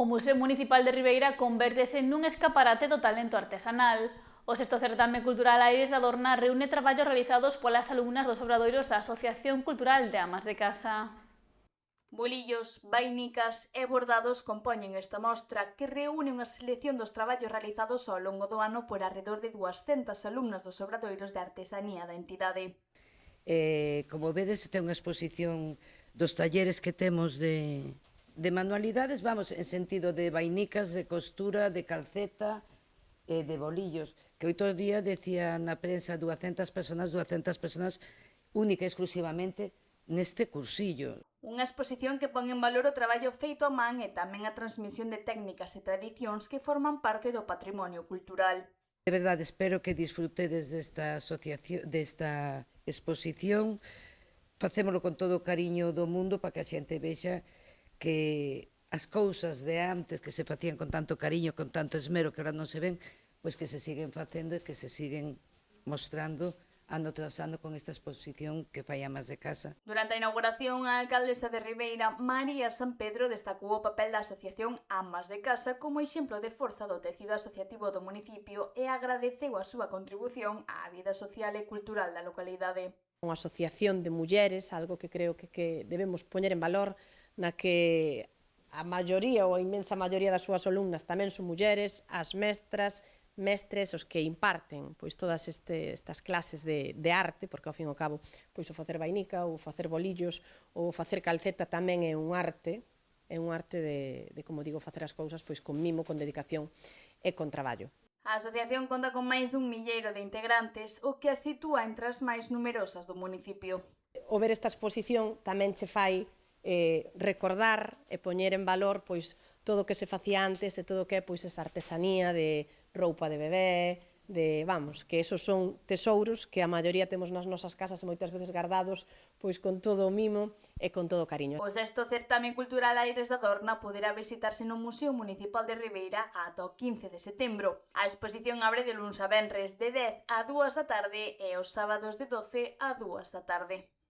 Museo Municipal de Ribeira convértese nun escaparate do talento artesanal. O sexto certame cultural Aires da Dorna reúne traballos realizados polas alumnas dos obradoiros da Asociación Cultural de Amas de Casa. Bolillos, vainicas e bordados compoñen esta mostra que reúne unha selección dos traballos realizados ao longo do ano por arredor de 200 alumnas dos obradoiros de artesanía da entidade. Como vedes, ten unha exposición dos talleres que temos de manualidades, vamos, en sentido de vainicas, de costura, de calceta e de bolillos, que outro día decía na prensa 200 personas única e exclusivamente neste cursillo. Unha exposición que pon en valor o traballo feito a man e tamén a transmisión de técnicas e tradicións que forman parte do patrimonio cultural. De verdade, espero que disfrutedes desta exposición. Facémolo con todo o cariño do mundo para que a xente vexa que as cousas de antes que se facían con tanto cariño, con tanto esmero, que ahora non se ven, pois que se siguen facendo e que se siguen mostrando ano tras ano con esta exposición que fai Amas de Casa. Durante a inauguración, a alcaldesa de Ribeira, María San Pedro, destacou o papel da Asociación Amas de Casa como exemplo de forza do tecido asociativo do municipio e agradeceu a súa contribución á vida social e cultural da localidade. Unha asociación de mulleres, algo que creo que debemos poñer en valor, na que a maioría ou a inmensa maioría das súas alumnas tamén son mulleres, as mestres, os que imparten pois todas estas clases de arte, porque ao fin e ao cabo pois o facer vainica, ou facer bolillos, ou facer calceta tamén é un arte de como digo, facer as cousas pois con mimo, con dedicación e con traballo. A asociación conta con máis dun milleiro de integrantes, o que a sitúa entre as máis numerosas do municipio. O ver esta exposición tamén che fai recordar e poñer en valor pois todo o que se facía antes e todo o que é pois esa artesanía de roupa de bebé, que esos son tesouros que a maioría temos nas nosas casas e moitas veces guardados pois con todo o mimo e con todo o cariño. O sexto certame cultural Aires da Dorna poderá visitarse no Museo Municipal de Ribeira ata o 15 de setembro. A exposición abre de luns a venres de 10 a 2 da tarde e os sábados de 12 a 2 da tarde.